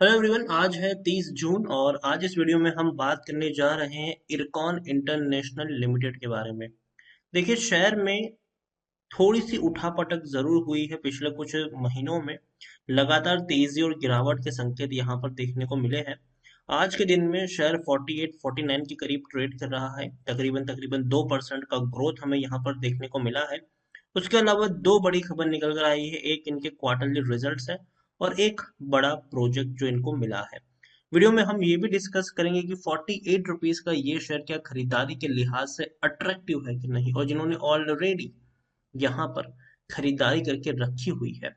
Hello everyone. आज है 30 जून और आज इस वीडियो में हम बात करने जा रहे हैं इरकॉन इंटरनेशनल लिमिटेड के बारे में। देखिए, शेयर में थोड़ी सी उठापटक जरूर हुई है पिछले कुछ महीनों में। लगातार तेजी और गिरावट के संकेत यहाँ पर देखने को मिले हैं। आज के दिन में शेयर 48 49 के करीब ट्रेड कर रहा है। तकरीबन तकरीबन 2% का ग्रोथ हमें यहाँ पर देखने को मिला है। उसके अलावा दो बड़ी खबर निकल कर आई है। एक इनके क्वार्टरली रिजल्ट्स है और एक बड़ा प्रोजेक्ट जो इनको मिला है। वीडियो में हम ये भी डिस्कस करेंगे कि 48 रुपीज का ये शेयर क्या खरीदारी के लिहाज से अट्रैक्टिव है कि नहीं, और जिन्होंने ऑलरेडी यहाँ पर खरीदारी करके रखी हुई है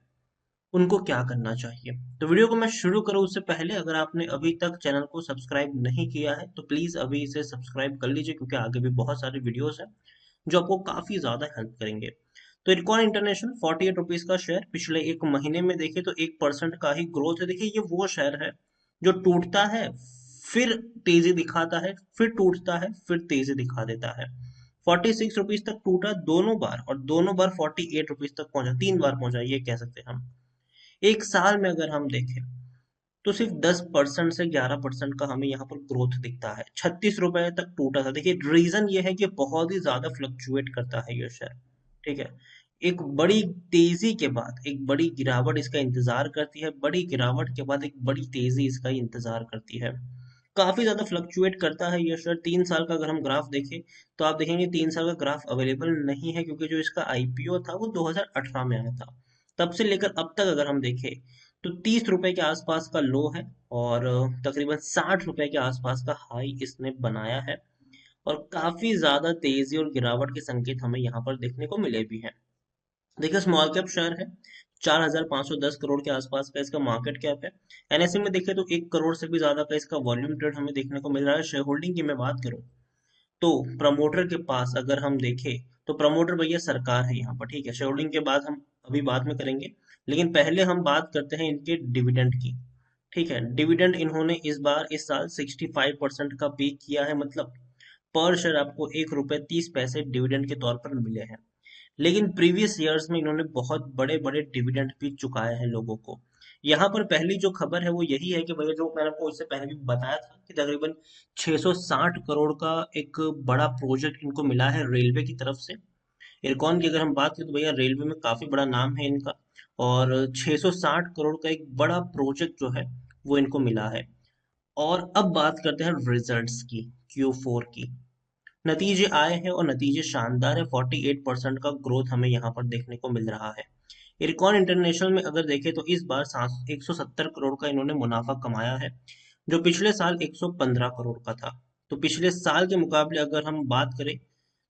उनको क्या करना चाहिए। तो वीडियो को मैं शुरू करूँ उससे पहले, अगर आपने अभी तक चैनल को सब्सक्राइब नहीं किया है तो प्लीज अभी इसे सब्सक्राइब कर लीजिए, क्योंकि आगे भी बहुत सारे वीडियोस हैं जो आपको काफी ज्यादा हेल्प करेंगे। तो इरकॉन इंटरनेशनल 48 रुपीज का शेयर पिछले एक महीने में देखे तो 1% का ही ग्रोथ है। देखिए, ये वो शेयर है जो टूटता है, फिर तेजी दिखाता है, फिर टूटता है, फिर तेजी दिखा देता है। 46 रुपीज तक टूटा दोनों बार, और दोनों बार 48 रुपीज तक पहुंचा, 3 बार पहुंचा ये कह सकते हैं हम। एक साल में अगर हम देखें तो सिर्फ 10% से 11% का हमें यहाँ पर ग्रोथ दिखता है। 36 रुपए तक टूटा था। देखिए, रीजन ये है कि बहुत ही ज्यादा फ्लक्चुएट करता है ये शेयर। ठीक है, एक बड़ी तेजी के बाद एक बड़ी गिरावट इसका इंतजार करती है, बड़ी गिरावट के बाद एक बड़ी तेजी इसका इंतजार करती है। काफी ज्यादा फ्लक्चुएट करता है ये शेयर। 3 साल का अगर हम ग्राफ देखें तो आप देखेंगे 3 साल का ग्राफ अवेलेबल नहीं है, क्योंकि जो इसका आईपीओ था वो 2018 में आया था। तब से लेकर अब तक अगर हम देखें तो 30 रुपए के आसपास का लो है, और तकरीबन 60 रुपए के आसपास का हाई इसने बनाया है। और काफी ज्यादा तेजी और गिरावट के संकेत हमें यहाँ पर देखने को मिले भी हैं। देखिए, स्मॉल कैप शेयर है। 4,510 करोड़ के आसपास का इसका मार्केट कैप है। एनएसई में देखें तो 1 करोड़ से भी ज्यादा का इसका वॉल्यूम ट्रेड हमें देखने को मिल रहा है। शेयर होल्डिंग की मैं बात करूं तो प्रमोटर के पास अगर हम देखें तो प्रमोटर भैया सरकार है यहाँ पर। ठीक है, शेयर होल्डिंग के बाद हम अभी बाद में करेंगे, लेकिन पहले हम बात करते हैं इनके डिविडेंड की। ठीक है, डिविडेंड इन्होंने इस साल 65% का पे किया है। मतलब पर शेयर आपको 1 रुपये 30 पैसे डिविडेंड के तौर पर मिले हैं। लेकिन प्रीवियस ईयर्स में इन्होंने बहुत बड़े बड़े डिविडेंड भी चुकाए हैं लोगों को। यहाँ पर पहली जो खबर है वो यही है कि भैया, जो मैंने आपको इससे पहले भी बताया था कि तकरीबन 660 करोड़ का एक बड़ा प्रोजेक्ट इनको मिला है रेलवे की तरफ से। इरकॉन की अगर हम बात करें तो भैया रेलवे में काफी बड़ा नाम है इनका, और 660 करोड़ का एक बड़ा प्रोजेक्ट जो है वो इनको मिला है। और अब बात करते हैं रिजल्ट्स की, Q4 की। नतीजे आए हैं और नतीजे शानदार है। 48% का ग्रोथ हमें यहाँ पर देखने को मिल रहा है। इरकॉन इंटरनेशनल में अगर देखें तो इस बार 170 करोड़ का इन्होंने मुनाफा कमाया है, जो पिछले साल 115 करोड़ का था। तो पिछले साल के मुकाबले अगर हम बात करें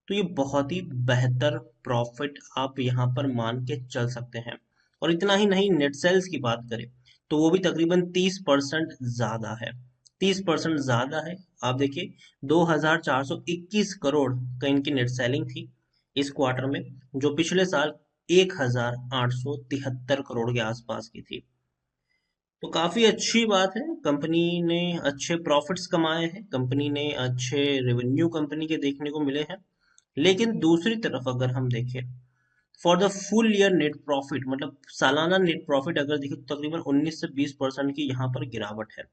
तो ये बहुत ही बेहतर प्रॉफिट आप यहाँ पर मान के चल सकते हैं। और इतना ही नहीं, नेट सेल्स की बात करें तो वो भी तकरीबन 30% ज्यादा है। 30% ज्यादा है। आप देखिए, 2,421 करोड़ का इनकी नेट सेलिंग थी इस क्वार्टर में, जो पिछले साल 1,873 करोड़ के आसपास की थी। तो काफी अच्छी बात है। कंपनी ने अच्छे प्रॉफिट्स कमाए हैं, कंपनी ने अच्छे रेवेन्यू कंपनी के देखने को मिले हैं। लेकिन दूसरी तरफ अगर हम देखें for the full year net profit, मतलब सालाना नेट प्रॉफिट अगर देखें तो तकरीबन 19 से 20% की यहाँ पर गिरावट है।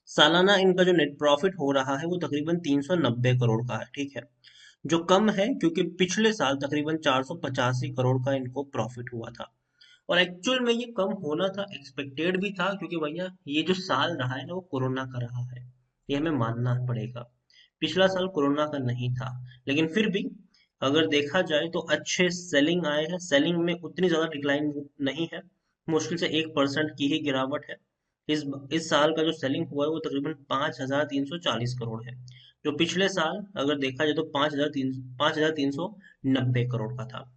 सालाना इनका जो नेट प्रॉफिट हो रहा है वो तकरीबन 390 करोड़ का है। ठीक है, जो कम है क्योंकि पिछले साल तकरीबन 485 करोड़ का इनको प्रॉफिट हुआ था। और एक्चुअल में ये कम होना था, एक्सपेक्टेड भी था, क्योंकि भैया ये जो साल रहा है ना वो कोरोना का रहा है। ये हमें मानना पड़ेगा। पिछला साल कोरोना का नहीं था, लेकिन फिर भी अगर देखा जाए तो अच्छे सेलिंग आए हैं। सेलिंग में उतनी ज्यादा डिक्लाइन नहीं है, मुश्किल से 1% की ही गिरावट है। इस साल का जो सेलिंग हुआ है वो तकरीबन 5,340 करोड़ है, जो पिछले साल अगर देखा जाए तो 5,390 करोड़ का था।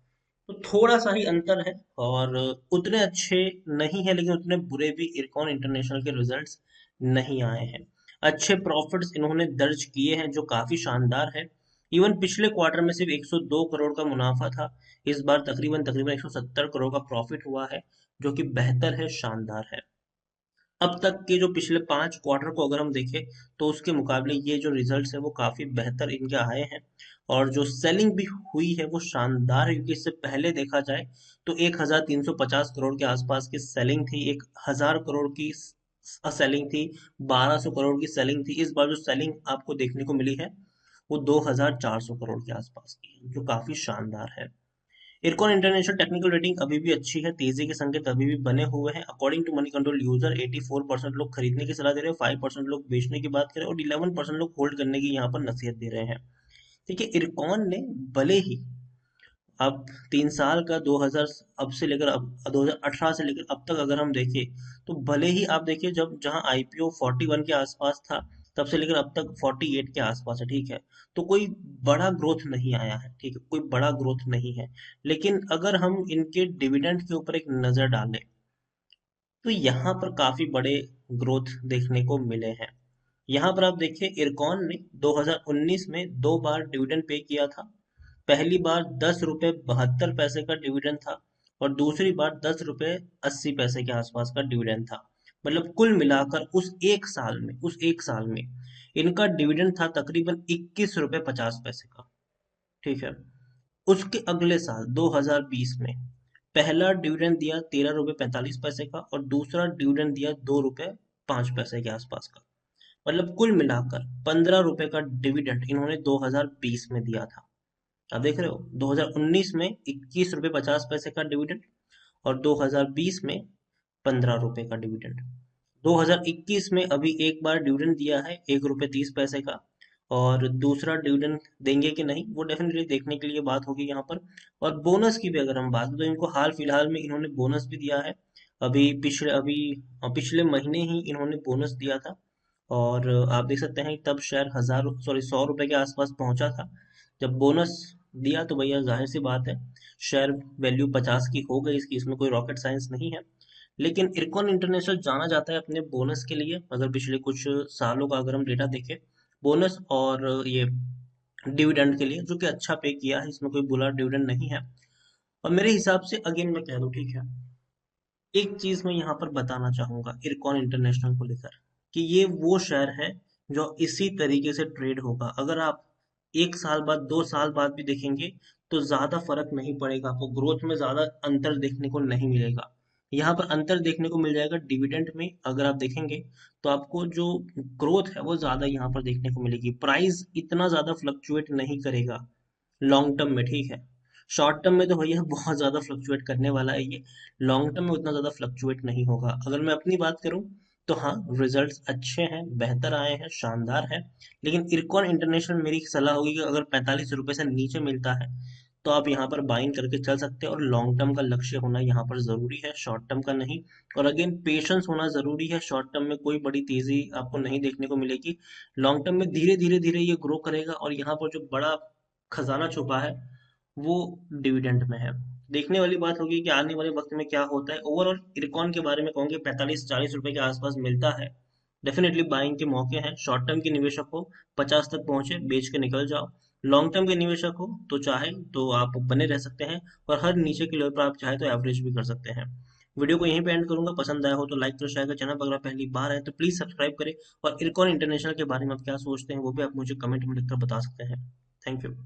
तो थोड़ा सा ही अंतर है, और उतने अच्छे नहीं है लेकिन उतने बुरे भी इरकॉन इंटरनेशनल के रिजल्ट्स नहीं आए हैं। अच्छे प्रॉफिट्स इन्होंने दर्ज किए हैं जो काफी शानदार है। इवन पिछले क्वार्टर में सिर्फ 102 करोड़ का मुनाफा था, इस बार तकरीबन तकरीबन 170 करोड़ का प्रॉफिट हुआ है, जो कि बेहतर है, शानदार है। अब तक के जो पिछले 5 क्वार्टर को अगर हम देखें तो उसके मुकाबले ये जो रिजल्ट्स है वो काफी बेहतर इनके आए हैं। और जो सेलिंग भी हुई है वो शानदार है, क्योंकि इससे पहले देखा जाए तो 1,350 करोड़ के आसपास की सेलिंग थी, 1,000 करोड़ की सेलिंग थी, 1200 करोड़ की सेलिंग थी। इस बार जो सेलिंग आपको देखने को मिली है वो 2400 करोड़ के आसपास की है, जो काफी शानदार है। इरकॉन इंटरनेशनल टेक्निकल रेटिंग अभी भी अच्छी है, तेजी के संकेत अभी भी बने हुए हैं। According to Moneycontrol user 84% लोग खरीदने की सलाह दे रहे हैं, 5% लोग बेचने की बात कर रहे हैं और 11% लोग होल्ड करने की यहाँ पर नसीहत दे रहे हैं। देखिए इरकॉन ने भले ही अब 3 साल का 2000 अब से लेकर अब 2018 से लेकर अब तक अगर हम देखें, तो भले ही आप देखिए जब जहां आईपीओ 41 के आसपास था, तब से लेकर अब तक 48 के आसपास है, ठीक है। तो कोई बड़ा ग्रोथ नहीं आया है, ठीक है, कोई बड़ा ग्रोथ नहीं है। लेकिन अगर हम इनके डिविडेंड के ऊपर एक नजर डालें, तो यहाँ पर काफी बड़े ग्रोथ देखने को मिले हैं। यहाँ पर आप देखिए इरकॉन ने 2019 में 2 बार डिविडेंड पे किया था। पहली बार 10 रुपए 72 पैसे का डिविडेंड था और दूसरी बार 10 रुपए 80 पैसे के आसपास का डिविडेंड था। मतलब कुल मिलाकर उस एक साल में इनका डिविडेंड था तकरीबन 21 रुपए 50 पैसे का, ठीक है। उसके अगले साल 2020 में पहला डिविडेंड दिया 13 रुपए 45 पैसे का और दूसरा डिविडेंड दिया 2 रुपए 5 पैसे के आसपास का। मतलब कुल मिलाकर 15 रुपए का डिविडेंड इन्होंने 2020 में दिया था। आप देख रहे हो 2019 में 21 रुपए 50 पैसे का डिविडेंड और 2020 में 15 रुपए का डिविडेंड। 2021 में अभी एक बार डिविडेंड दिया है 1 रुपए 30 पैसे का, और दूसरा डिविडेंड देंगे कि नहीं वो डेफिनेटली देखने के लिए बात होगी यहाँ पर। और बोनस की भी अगर हम बात करें तो इनको हाल फिलहाल में इन्होंने बोनस भी दिया है। पिछले महीने ही इन्होंने बोनस दिया था। और आप देख सकते हैं तब शेयर 100 रुपए के आसपास पहुंचा था। जब बोनस दिया तो भैया जाहिर सी बात है शेयर वैल्यू 50 की हो गई इसकी, इसमें कोई रॉकेट साइंस नहीं है। लेकिन इरकॉन इंटरनेशनल जाना जाता है अपने बोनस के लिए। अगर पिछले कुछ सालों का अगर हम डेटा देखें, बोनस और ये डिविडेंड के लिए, जो कि अच्छा पे किया है, इसमें कोई बुरा डिविडेंड नहीं है। और मेरे हिसाब से अगेन मैं कह दूं, ठीक है, एक चीज मैं यहाँ पर बताना चाहूंगा इरकॉन इंटरनेशनल को लेकर, कि ये वो शेयर है जो इसी तरीके से ट्रेड होगा। अगर आप 1 साल बाद 2 साल बाद भी देखेंगे तो ज्यादा फर्क नहीं पड़ेगा, आपको ग्रोथ में ज्यादा अंतर देखने को नहीं मिलेगा। यहाँ पर अंतर देखने को मिल जाएगा डिविडेंड में। अगर आप देखेंगे तो आपको जो ग्रोथ है वो ज्यादा यहाँ पर देखने को मिलेगी। प्राइस इतना ज्यादा फ्लक्चुएट नहीं करेगा लॉन्ग टर्म में, ठीक है। शॉर्ट टर्म में तो भैया बहुत ज्यादा फ्लक्चुएट करने वाला है ये, लॉन्ग टर्म में उतना ज्यादा फ्लक्चुएट नहीं होगा। अगर मैं अपनी बात करूं तो हाँ, रिजल्ट्स अच्छे हैं, बेहतर आए हैं, शानदार है। लेकिन इरकॉन इंटरनेशनल मेरी सलाह होगी कि अगर 45 रुपए से नीचे मिलता है तो आप यहाँ पर बाइंग करके चल सकते हैं। और लॉन्ग टर्म का लक्ष्य होना यहाँ पर जरूरी है, शॉर्ट टर्म का नहीं। और अगेन पेशेंस होना जरूरी है। शॉर्ट टर्म में कोई बड़ी तेजी आपको नहीं देखने को मिलेगी। लॉन्ग टर्म में धीरे धीरे धीरे ये ग्रो करेगा और यहाँ पर जो बड़ा खजाना छुपा है वो डिविडेंड में है। देखने वाली बात होगी कि आने वाले वक्त में क्या होता है। ओवरऑल इरकॉन के बारे में कहूंगे 45-40 रुपए के आसपास मिलता है, डेफिनेटली बाइंग के मौके हैं। शॉर्ट टर्म के निवेशक हो 50 तक पहुंचे बेच के निकल जाओ। लॉन्ग टर्म के निवेशक हो तो चाहे तो आप बने रह सकते हैं, और हर नीचे के लेवल पर आप चाहे तो एवरेज भी कर सकते हैं। वीडियो को यहीं पे एंड करूंगा। पसंद आया हो तो लाइक करो, शेयर करो। चैनल पर अगर आप पहली बार है तो प्लीज सब्सक्राइब करें। और इरकॉन इंटरनेशनल के बारे में आप क्या सोचते हैं वो भी आप मुझे कमेंट में लिखकर बता सकते हैं। Thank you.